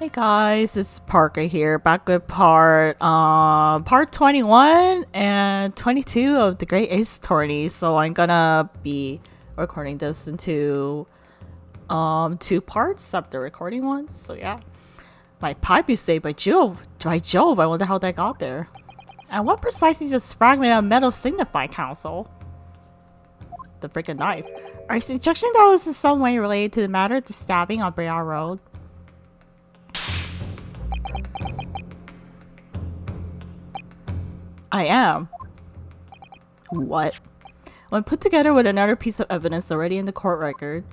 Hey guys, it's Parker here, back with part 21 and 22 of the Great Ace Tourney. So I'm gonna be recording this into two parts of the recording ones. So yeah. My pipe is saved by Jove. By Jove, I wonder how that got there. And what precisely does fragment of metal signify, Council? The freaking knife. Are you suggesting that was in some way related to the matter of the stabbing on Briar Road? I am. What? When put together with another piece of evidence already in the court record,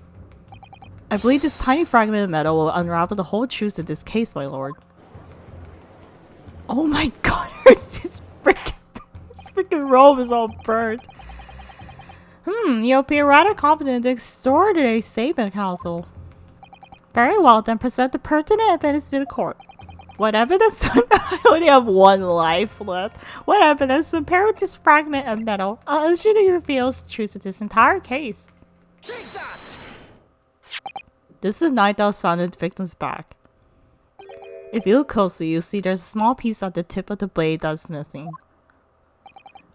I believe this tiny fragment of metal will unravel the whole truth of this case, my lord. Oh my god, this freaking robe is all burnt. You appear rather confident in the extraordinary statement, Council. Very well, then present the pertinent evidence to the court. What evidence? I only have one life left. What evidence compared with this fragment of metal allegedly reveals the truth of this entire case? Take that! This is a knife that was found in the victim's back. If you look closely, you'll see there's a small piece at the tip of the blade that's missing.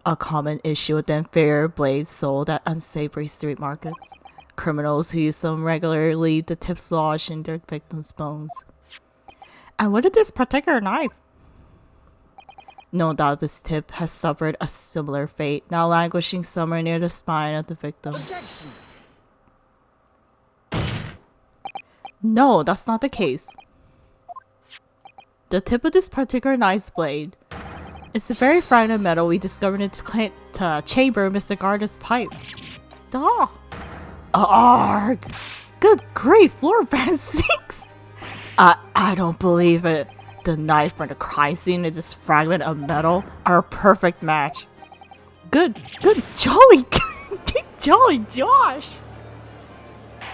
A common issue with the inferior blades sold at unsavory street markets. Criminals who use them regularly leave the tips lodged in their victims' bones. And what did this particular knife? No doubt this tip has suffered a similar fate, now languishing somewhere near the spine of the victim. Objection! No, that's not the case. The tip of this particular knife's blade is the very fragment of metal we discovered in the chamber of Mr. Garda's pipe. Duh. Arg! Good grief, Lord Van Sinks! I don't believe it. The knife and the crime scene and this fragment of metal are a perfect match. Good jolly Josh!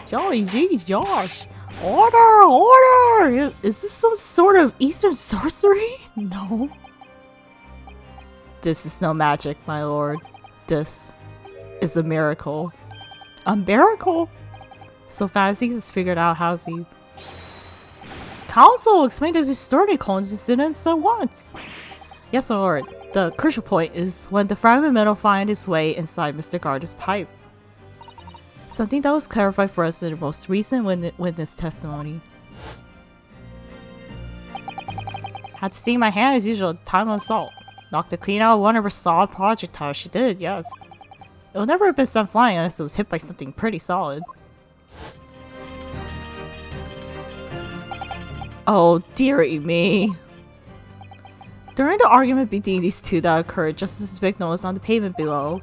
Jolly G Josh! Order! Is this some sort of Eastern sorcery? No. This is no magic, my lord. This is a miracle. A miracle? So Fancy has figured out how to... Council explained this historical incident at once. Yes, my lord. The crucial point is when the fragment metal finds its way inside Mr. Garda's pipe. Something that was clarified for us in the most recent witness testimony. Had to see my hand as usual at the time of assault. Knocked it clean out of one of her solid projectiles. She did, yes. It would never have been sent flying unless it was hit by something pretty solid. Oh, dearie me. During the argument between these two that occurred just as the victim was on the pavement below,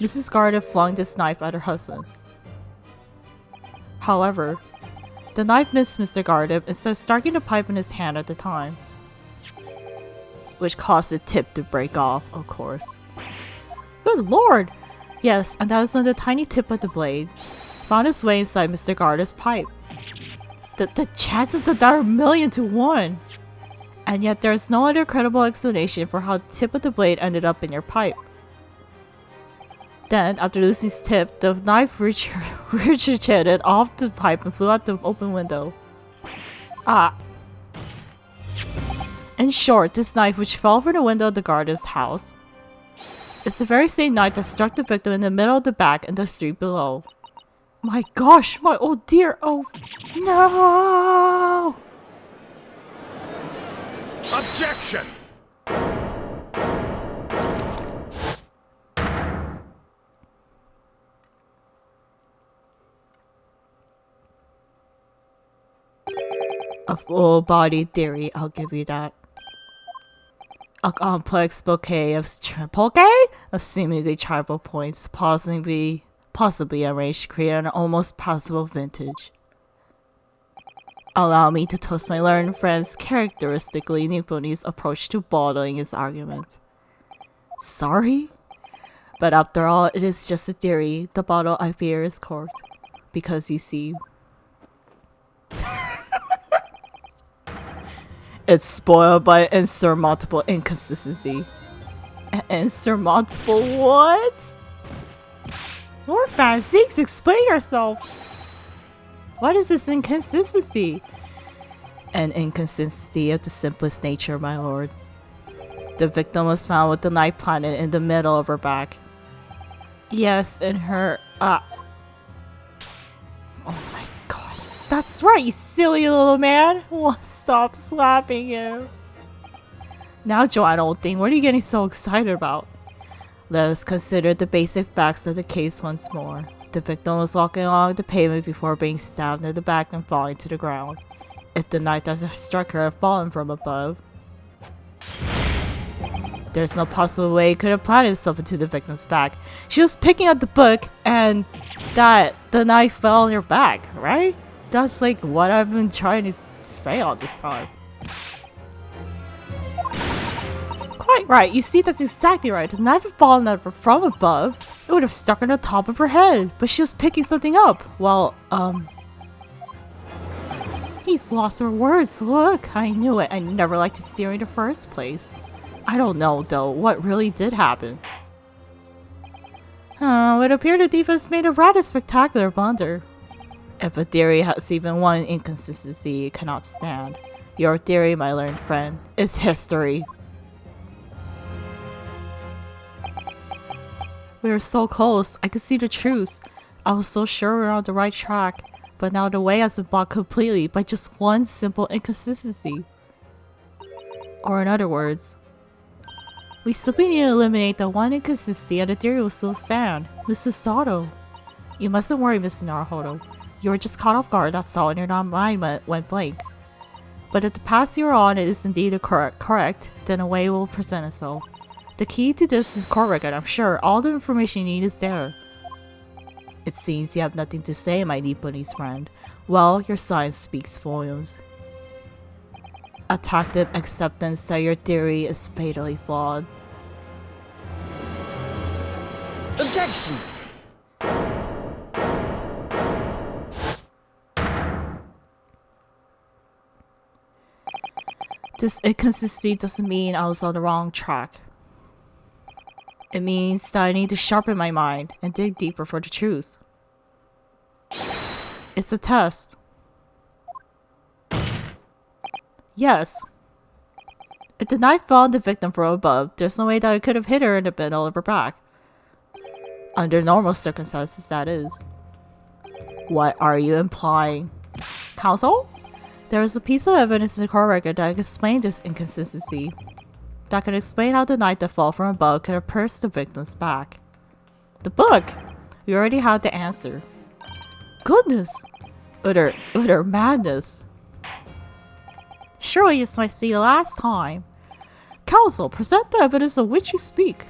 Mrs. Garda flung this knife at her husband. However, the knife missed Mr. Garda instead of striking the pipe in his hand at the time, which caused the tip to break off, of course. Good lord! Yes, and that is when the tiny tip of the blade found its way inside Mr. Garda's pipe. The chances of that are 1,000,000 to 1! And yet there is no other credible explanation for how the tip of the blade ended up in your pipe. Then, after losing its tip, the knife ricocheted off the pipe and flew out the open window. In short, this knife, which fell from the window of the Garda's house, is the very same knife that struck the victim in the middle of the back in the street below. My gosh, my oh dear, oh no! Objection! A full-bodied theory, I'll give you that. A complex bouquet of seemingly tribal points, possibly arranged to create an almost possible vintage. Allow me to toast my learned friend's characteristically Nipponese approach to bottling his argument. Sorry? But after all, it is just a theory. The bottle, I fear, is corked. Because you see... it's spoiled by insurmountable inconsistency. Insurmountable what? Lord Van Sinks, explain yourself! What is this inconsistency? An inconsistency of the simplest nature, my lord. The victim was found with the knife planted in the middle of her back. Yes, in her, Oh my god. That's right, you silly little man. Stop slapping him. Now, Joanne, old thing, what are you getting so excited about? Let us consider the basic facts of the case once more. The victim was walking along the pavement before being stabbed in the back and falling to the ground. If the knife that struck her had fallen from above, there's no possible way it could have planted itself into the victim's back. She was picking up the book and the knife fell on her back, right? That's like what I've been trying to say all this time. Quite right, you see, that's exactly right. The knife had fallen at her from above. It would have stuck on the top of her head, but she was picking something up. Well, he's lost her words. Look, I knew it. I never liked to see her in the first place. I don't know, though, what really did happen. It appeared the defense made a rather spectacular blunder. If a theory has even one inconsistency it cannot stand, your theory, my learned friend, is history. We were so close, I could see the truth. I was so sure we were on the right track, but now the way has been blocked completely by just one simple inconsistency. Or in other words, we simply need to eliminate the one inconsistency and the theory will still stand. Mr. Sato. You mustn't worry, Mr. Naruhodo. You were just caught off guard, that's all, and your mind went blank. But if the path you are on is indeed correct, then a way will present itself. The key to this is correct, and I'm sure all the information you need is there. It seems you have nothing to say, my Nipponese friend. Well, your science speaks volumes. A tacit acceptance that your theory is fatally flawed. Objection! This inconsistency doesn't mean I was on the wrong track. It means that I need to sharpen my mind and dig deeper for the truth. It's a test. Yes. If the knife fell on the victim from above, there's no way that it could have hit her in the middle of her back. Under normal circumstances, that is. What are you implying? Counsel? There is a piece of evidence in the court record that can explain this inconsistency. That can explain how the knife that fell from above could have pierced the victim's back. The book! We already had the answer. Goodness! Utter madness. Surely this must be the last time. Counsel, present the evidence of which you speak.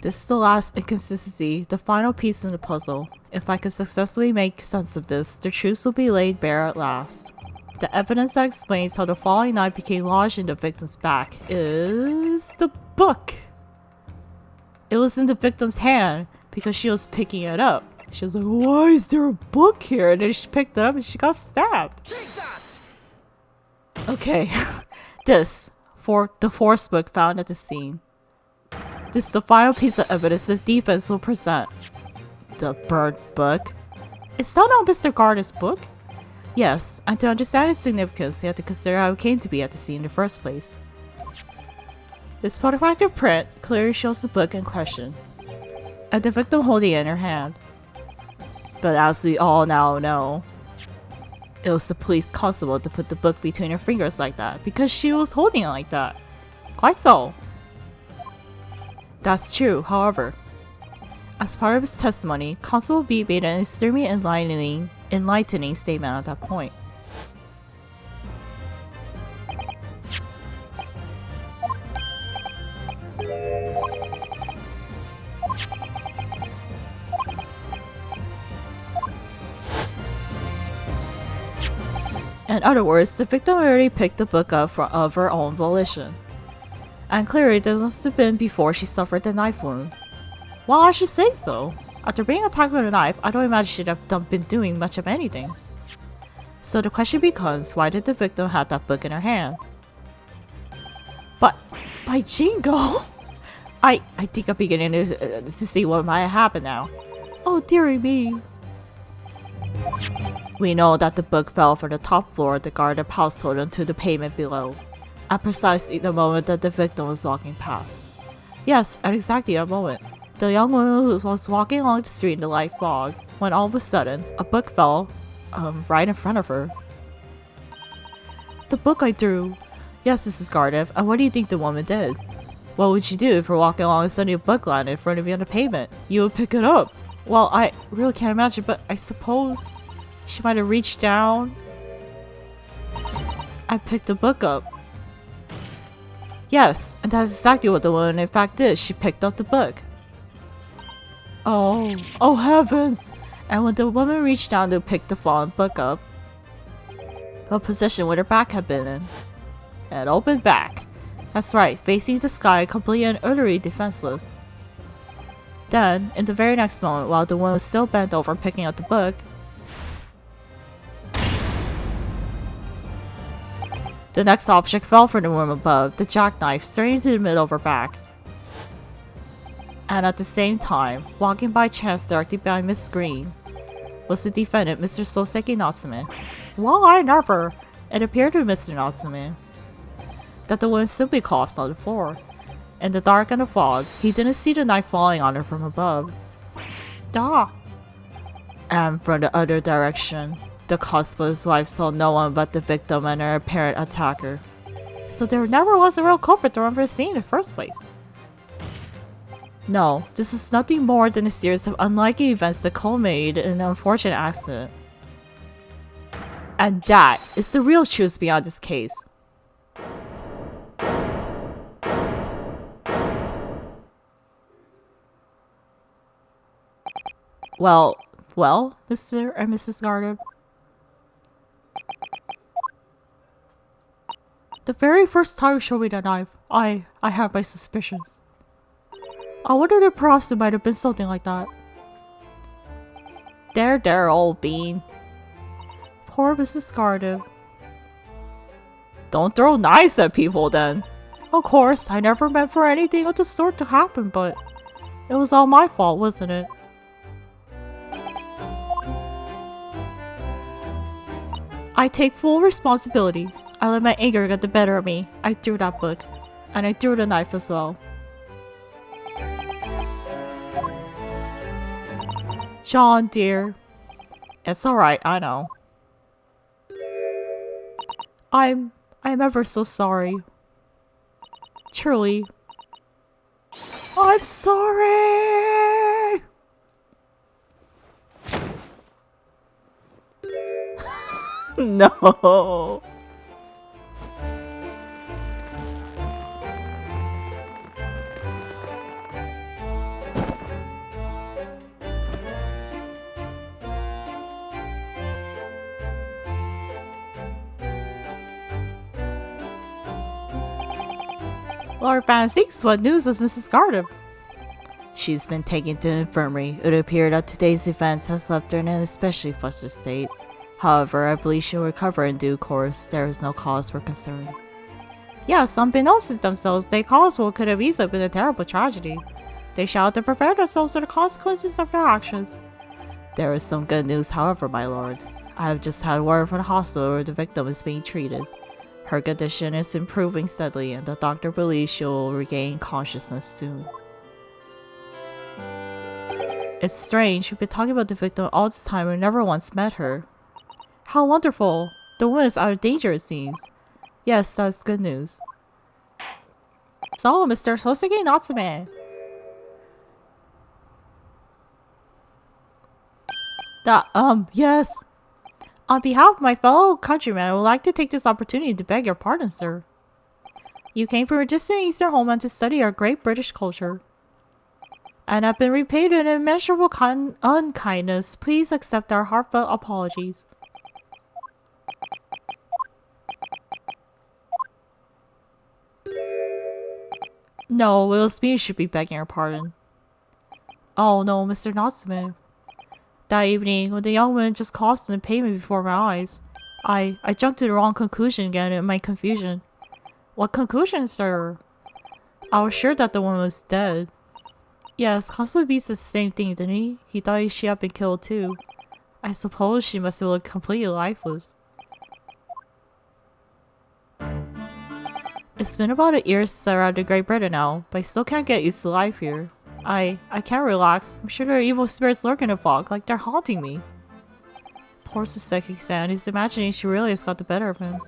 This is the last inconsistency, the final piece in the puzzle. If I can successfully make sense of this, the truth will be laid bare at last. The evidence that explains how the falling knife became lodged in the victim's back is the book. It was in the victim's hand because she was picking it up. She was like, why is there a book here? And then she picked it up and she got stabbed. Take that! Okay, this, for the force book found at the scene. This is the final piece of evidence the defense will present. The burnt book? Is that not Mr. Gardner's book? Yes, and to understand its significance, you have to consider how it came to be at the scene in the first place. This photographic print clearly shows the book in question, and the victim holding it in her hand. But as we all now know, it was the police constable to put the book between her fingers like that, because she was holding it like that. Quite so. That's true, however. As part of his testimony, Constable B made an extremely enlightening statement at that point. In other words, the victim already picked the book up of her own volition. And clearly this must have been before she suffered the knife wound. Well, I should say so. After being attacked with a knife, I don't imagine she'd have been doing much of anything. So the question becomes, why did the victim have that book in her hand? But, by Jingo! I think I'm beginning to see what might happen now. Oh dearie me. We know that the book fell from the top floor of the guarded household onto the pavement below, at precisely the moment that the victim was walking past. Yes, at exactly that moment. The young woman who was walking along the street in the light fog, when all of a sudden, a book fell, right in front of her. The book I threw. Yes, Mrs. Gardiff, and what do you think the woman did? What would you do if you're walking along and suddenly a book landed in front of you on the pavement? You would pick it up. Well, I really can't imagine, but I suppose she might have reached down and picked the book up. Yes, and that's exactly what the woman in fact did. She picked up the book. Oh heavens! And when the woman reached down to pick the fallen book up, what position would her back have been in? An open back. That's right, facing the sky, completely and utterly defenseless. Then, in the very next moment, while the woman was still bent over picking up the book, the next object fell from the room above, the jackknife, straight into the middle of her back. And at the same time, walking by chance directly behind Miss Green, was the defendant, Mr. Soseki Natsume. Well, I never! It appeared to Mr. Natsume that the woman simply collapsed on the floor. In the dark and the fog, he didn't see the knife falling on her from above. Duh! And from the other direction, the constable's wife saw no one but the victim and her apparent attacker. So there never was a real culprit to remember seeing in the first place. No, this is nothing more than a series of unlikely events that culminated in an unfortunate accident. And that is the real truth beyond this case. Well, Mr. and Mrs. Gardiff. The very first time you showed me that knife, I had my suspicions. I wondered if perhaps it might have been something like that. There, old bean. Poor Mrs. Gardiff. Don't throw knives at people then. Of course, I never meant for anything of the sort to happen, but it was all my fault, wasn't it? I take full responsibility. I let my anger get the better of me. I threw that book. And I threw the knife as well. John, dear. It's alright, I know. I'm ever so sorry. Truly. I'm sorry! No. Lord Fancies, what news is Mrs. Gardiff? She's been taken to the infirmary. It appeared that today's events has left her in an especially flustered state. However, I believe she'll recover in due course. There is no cause for concern. Yes, unbeknownst to themselves, they caused what could have easily been a terrible tragedy. They shall have to prepare themselves for the consequences of their actions. There is some good news, however, my lord. I have just had word from the hospital where the victim is being treated. Her condition is improving steadily, and the doctor believes she will regain consciousness soon. It's strange, we've been talking about the victim all this time and never once met her. How wonderful! The woman is out of danger, it seems. Yes, that's good news. So, Mr. Soseki Natsume. Yes. On behalf of my fellow countrymen, I would like to take this opportunity to beg your pardon, sir. You came from a distant eastern homeland to study our great British culture, and have been repaid in immeasurable unkindness. Please accept our heartfelt apologies. No, it was me who should be begging your pardon. Oh no, Mr. Natsume. That evening, when the young woman just collapsed in the pavement before my eyes, I jumped to the wrong conclusion again in my confusion. What conclusion, sir? I was sure that the woman was dead. Yes, Constable Beast said the same thing, didn't he? He thought she had been killed too. I suppose she must have looked completely lifeless. It's been about a year since I arrived in Great Britain now, but I still can't get used to life here. I can't relax. I'm sure there are evil spirits lurking in the fog, like they're haunting me. Poor Soseki-san, his imagination really has got the better of him.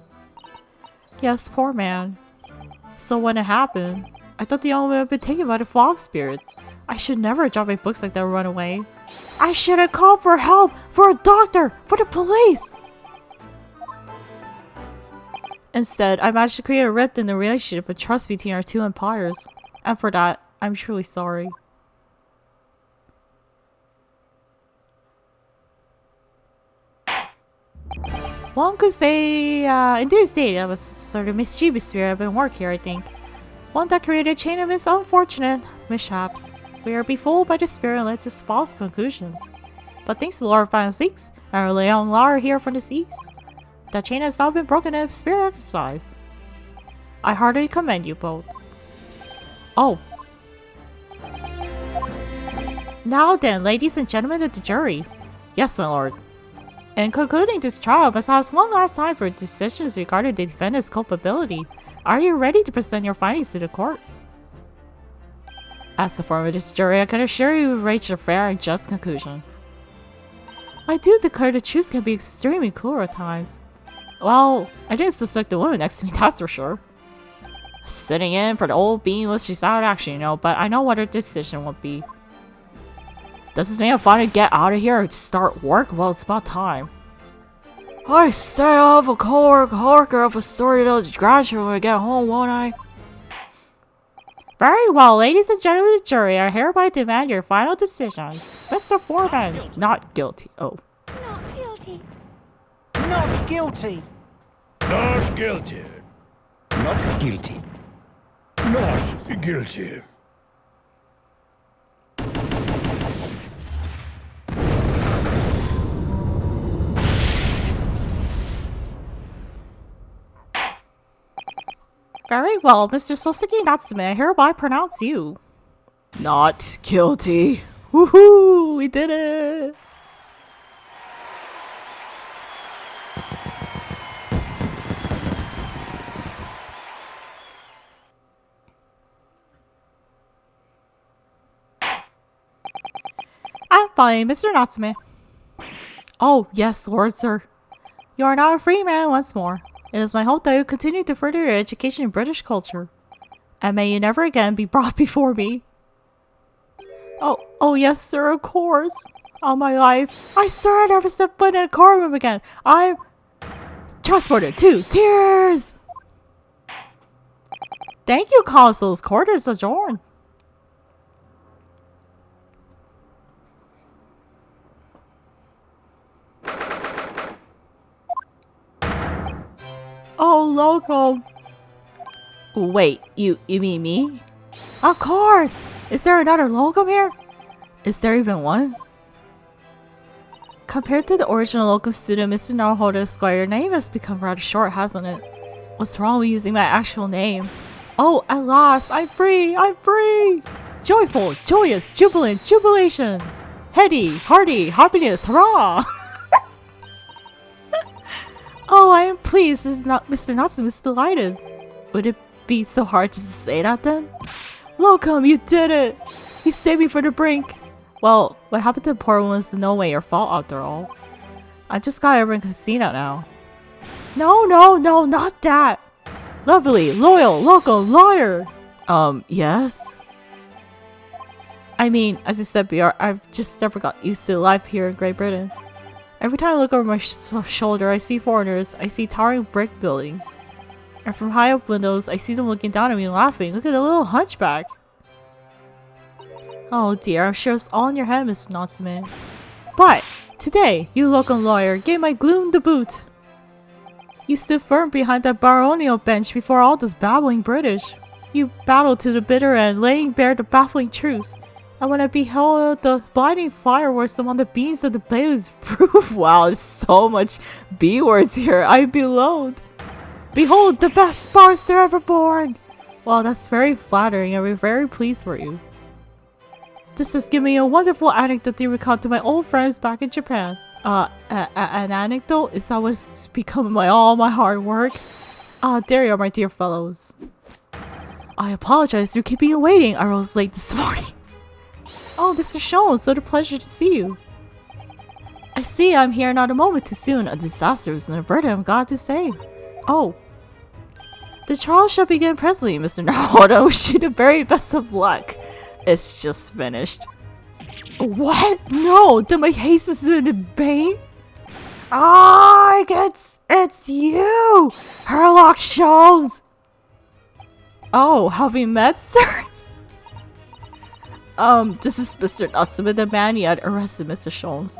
Yes, poor man. So when it happened, I thought the only way I'd been taken by the fog spirits. I should never have dropped my books like that and run away. I should have called for help, for a doctor, for the police! Instead, I managed to create a rift in the relationship of trust between our two empires. And for that, I'm truly sorry. One could say, in this state, I was sort of mischievous spirit I've been work here, I think. One that created a chain of unfortunate mishaps. We are befooled by the spirit and led to false conclusions. But thanks to Lord Van Six and our Leon Lar here from the east, that chain has now been broken in spirit exercise. I heartily commend you both. Oh. Now then, ladies and gentlemen of the jury. Yes, my lord. In concluding this trial, must ask one last time for decisions regarding the defendant's culpability. Are you ready to present your findings to the court? As the form of this jury, I can assure you we've reached a fair and just conclusion. I do declare the truth can be extremely cruel at times. Well, I didn't suspect the woman next to me, that's for sure. Sitting in for the old bean was just out of action, you know, but I know what her decision would be. Does this mean I'm finally get out of here and start work? Well, it's about time. I say I'll have a co-worker of a story to the grandchildren when I get home, won't I? Very well, ladies and gentlemen of the jury, I hereby demand your final decisions. Mr. Foreman, not guilty. Oh. Not guilty. Not guilty. Not guilty. Not guilty. Not guilty. Very well, Mr. Soseki Natsume, I hereby pronounce you not guilty. Woohoo! We did it! And finally, Mr. Natsume. Oh, yes, Lord Sir. You are now a free man once more. It is my hope that you continue to further your education in British culture. And may you never again be brought before me. Oh yes, sir, of course. All my life, I swear I never step foot in a courtroom again. I'm transported to tears. Thank you, consuls. Court is adjourned. Oh, loco. Wait, you mean me? Of course! Is there another locum here? Is there even one? Compared to the original locum student, Mr. Naruhodo Esquire, your name has become rather short, hasn't it? What's wrong with using my actual name? Oh, at last! I'm free! I'm free! Joyful, joyous, jubilant, jubilation! Heady, hearty, happiness, hurrah! Oh, I am pleased. Mr. Natsume is delighted. Would it be so hard just to say that then? Locum, you did it! You saved me from the brink. Well, what happened to the poor woman is in no way your fault after all. I just got over in casino now. No, not that! Lovely, loyal, locum, liar! Yes? I mean, as I said before, I've just never got used to life here in Great Britain. Every time I look over my shoulder, I see foreigners, I see towering brick buildings. And from high up windows, I see them looking down at me and laughing. Look at the little hunchback. Oh dear, I'm sure it's all in your head, Mr. Natsume. But, today, you locum lawyer gave my gloom the boot. You stood firm behind that baronial bench before all those babbling British. You battled to the bitter end, laying bare the baffling truths. And when I beheld the blinding fireworks among the beams of the blaze proof, wow, there's so much B words here, I below. Behold, the best barrister ever born! Well, that's very flattering and we're very pleased for you. This has given me a wonderful anecdote to recount to my old friends back in Japan. An anecdote? Is that what's become all my hard work? There you are, my dear fellows. I apologize for keeping you waiting. I was late this morning. Oh, Mr. Shones, so a pleasure to see you. I see I'm here not a moment too soon. A disaster was averted, I'm glad to say. Oh. The trial shall begin presently, Mr. Naruto. I wish you the very best of luck. It's just finished. What? No, did my haste has been in vain? Ah, it's you! Herlock Sholmes! Oh, have we met, sir? This is Mr. Natsume, the man you had arrested, Mr. Sholmes.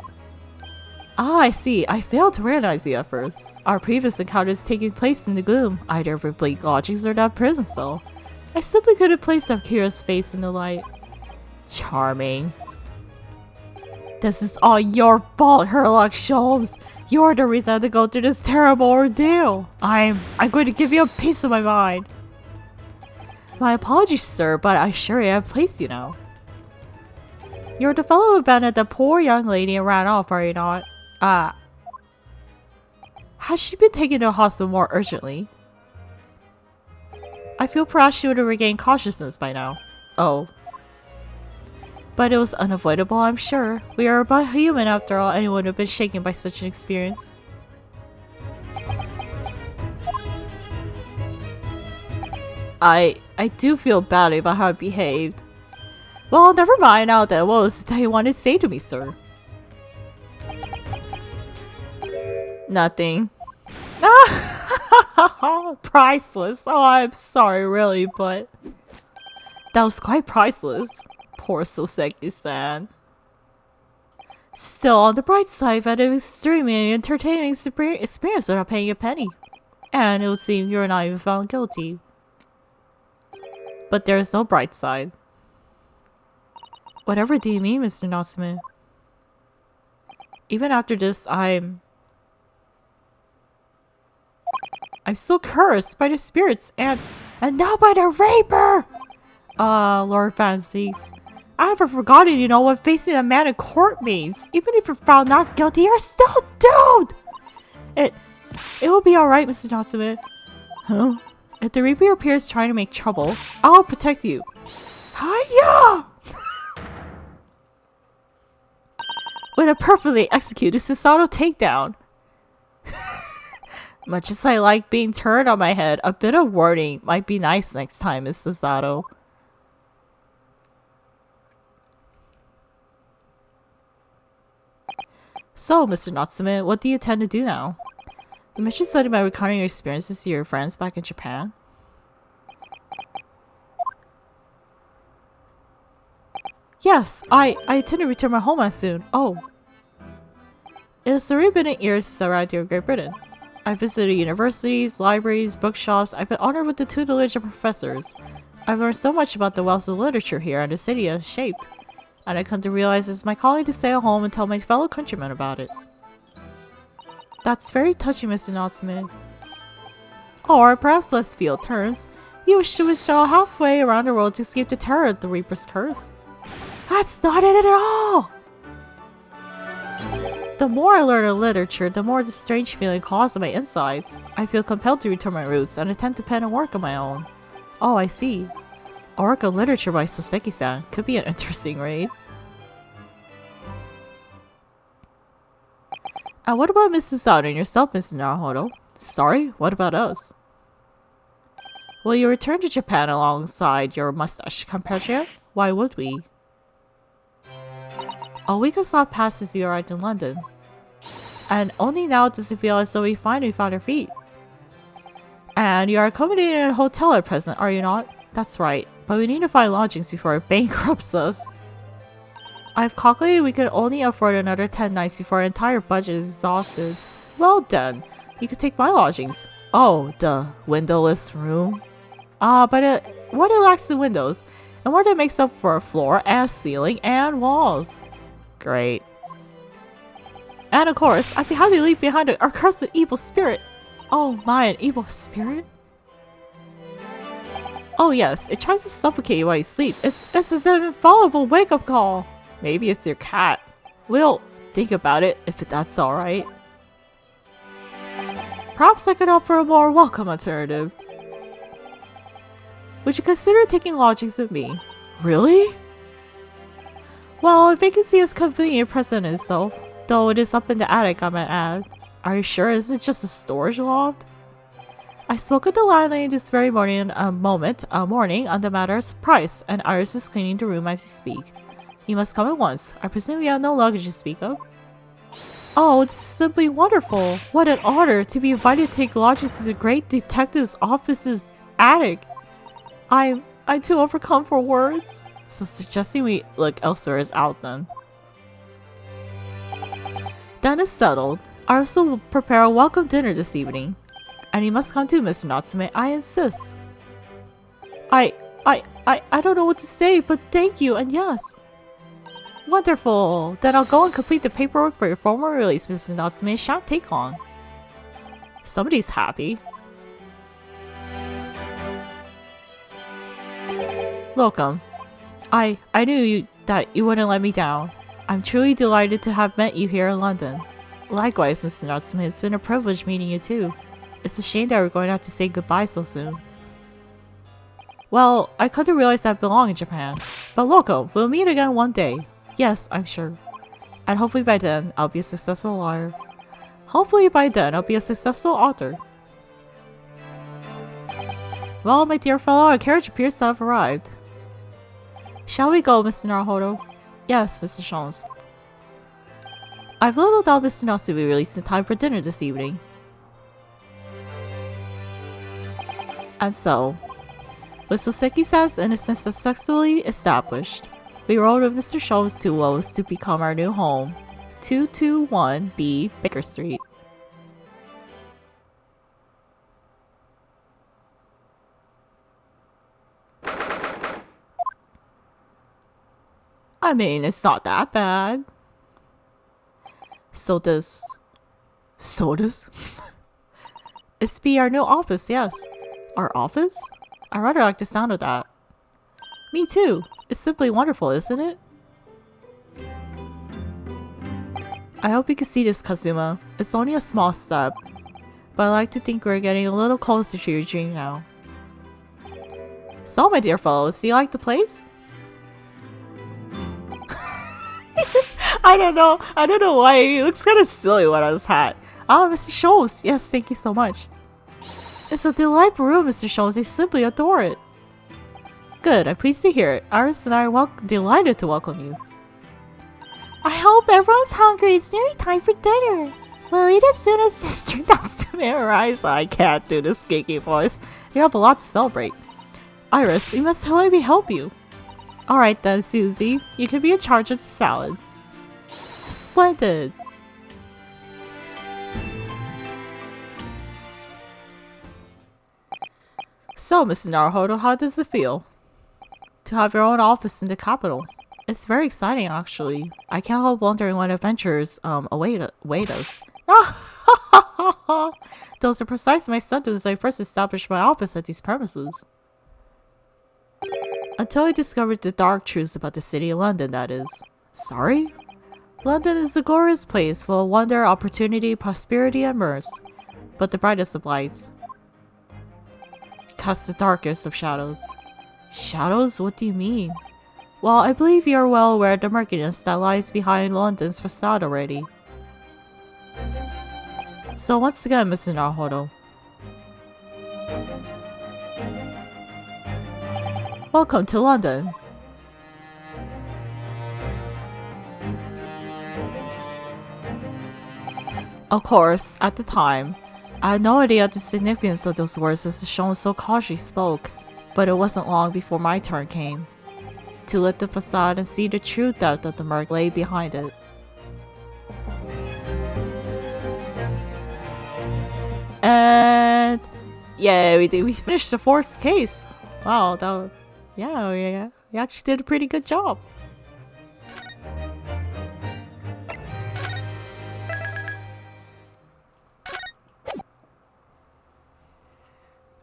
Ah, I see. I failed to recognize you at first. Our previous encounters taking place in the gloom, either for bleak lodgings or that prison cell. I simply couldn't place Akira's face in the light. Charming. This is all your fault, Herlock Sholmes. You're the reason I had to go through this terrible ordeal. I'm going to give you a piece of my mind. My apologies, sir, but I sure have placed you now. You're the fellow who abandoned the poor young lady and ran off, are you not? Has she been taken to a hospital more urgently? I feel perhaps she would have regained consciousness by now. Oh. But it was unavoidable, I'm sure. We are but human after all. Anyone would have been shaken by such an experience. I do feel badly about how I behaved. Well, never mind now then. What was it that you wanted to say to me, sir? Nothing. Priceless. Oh, I'm sorry, really, but that was quite priceless. Poor Soseki-san. Still, on the bright side, I've had an extremely entertaining experience without paying a penny. And it would seem you're not even found guilty. But there's no bright side. Whatever do you mean, Mr. Natsume? Even after this, I'm still cursed by the spirits and now by the Raper! Lord Fancies. I haven't forgotten, you know, what facing a man in court means. Even if you're found not guilty, you're still doomed! It will be alright, Mr. Natsume. Huh? If the Reaper appears trying to make trouble, I'll protect you. Hiya! With a perfectly executed Susato takedown. Much as I like being turned on my head, a bit of warning might be nice next time, Miss Susato. So, Mr. Natsume, what do you intend to do now? You mentioned something about recounting your experiences to your friends back in Japan. Yes, I intend to return my homeland soon. Oh. It has already been an year since I arrived here in Great Britain. I visited universities, libraries, bookshops. I've been honored with the tutelage of professors. I've learned so much about the wealth of literature here and the city it has shaped. And I come to realize it's my calling to stay at home and tell my fellow countrymen about it. That's very touching, Mr. Natsume. Or perhaps less field turns. You wish to travel halfway around the world to escape the terror of the Reaper's curse. That's not it at all! The more I learn of literature, the more this strange feeling calls on my insides. I feel compelled to return my roots and attempt to pen and work on my own. Oh, I see. A work of literature by Soseki-san could be an interesting read. And what about Mrs. Susato and yourself, Mrs. Naruto? Sorry, what about us? Will you return to Japan alongside your mustache compatriot? Why would we? A week has not passed since you arrived in London. And only now does it feel as though we finally found our feet. And you are accommodated in a hotel at present, are you not? That's right, but we need to find lodgings before it bankrupts us. I've calculated we can only afford another 10 nights before our entire budget is exhausted. Well then, you could take my lodgings. Oh, the windowless room? But what it lacks in windows, and what it makes up for a floor and ceiling and walls. Great. And of course, I'd be happy to leave behind our cursed evil spirit. Oh my, an evil spirit? Oh yes, it tries to suffocate you while you sleep. It's an infallible wake-up call. Maybe it's your cat. We'll think about it, if that's alright. Perhaps I could offer a more welcome alternative. Would you consider taking lodgings with me? Really? Well, a vacancy is convenient present itself, though it is up in the attic, I might add. Are you sure it isn't just a storage loft? I spoke with the landlady this very morning on the matter's price, and Iris is cleaning the room as we speak. You must come at once. I presume you have no luggage to speak of? Oh, it's simply wonderful! What an honor to be invited to take lodgings in the great detective's office's attic! I'm too overcome for words. So suggesting we look elsewhere is out then. Then it's settled. Iris will prepare a welcome dinner this evening. And you must come too, Mr. Natsume. I insist. I don't know what to say, but thank you and yes. Wonderful! Then I'll go and complete the paperwork for your formal release, Mr. Natsume. It shan't take long. Somebody's happy. Welcome. I knew that you wouldn't let me down. I'm truly delighted to have met you here in London. Likewise, Mr. Natsume, it's been a privilege meeting you too. It's a shame that we're going to have to say goodbye so soon. Well, I couldn't realize I belong in Japan. But welcome, we'll meet again one day. Yes, I'm sure. And hopefully by then, I'll be a successful lawyer. Hopefully by then, I'll be a successful author. Well, my dear fellow, our carriage appears to have arrived. Shall we go, Mr. Naruhodo? Yes, Mr. Shones. I've little doubt Mr. Natsume will be released in time for dinner this evening. And so, with Soseki-san's innocence successfully established, we rode with Mr. Shones to what was to become our new home, 221B Baker Street. I mean, it's not that bad. So does... It's be our new office, yes. Our office? I rather like the sound of that. Me too. It's simply wonderful, isn't it? I hope you can see this, Kazuma. It's only a small step. But I like to think we're getting a little closer to your dream now. So, my dear fellows, do you like the place? I don't know why. It looks kind of silly when I was hat. Ah, Mr. Shones. Yes, thank you so much. It's a delightful room, Mr. Shones. I simply adore it. Good, I'm pleased to hear it. Iris and I are delighted to welcome you. I hope everyone's hungry. It's nearly time for dinner. We'll eat as soon as Sister Natsume arrives. I can't do this squeaky voice. You have a lot to celebrate. Iris, we must let me help you. Alright then, Susie. You can be in charge of the salad. Splendid. So, Mr. Naruhodo, how does it feel to have your own office in the capital? It's very exciting, actually. I can't help wondering what adventures await us. Those are precisely my sentiments when I first established my office at these premises. Until I discovered the dark truths about the city of London, that is. Sorry? London is a glorious place full of wonder, opportunity, prosperity, and mirth. But the brightest of lights casts the darkest of shadows. Shadows? What do you mean? Well, I believe you are well aware of the murkiness that lies behind London's facade already. So once again, Mr. Naruhodo. Welcome to London. Of course, at the time, I had no idea the significance of those words as Shones so cautiously spoke, but it wasn't long before my turn came to lift the facade and see the true depth of the murk lay behind it. And yeah, we finished the fourth case. Wow, yeah, you actually did a pretty good job.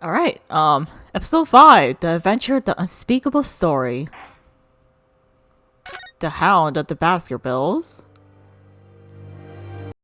Alright, episode 5, The Adventure of the Unspeakable Story. The Hound of the Baskervilles.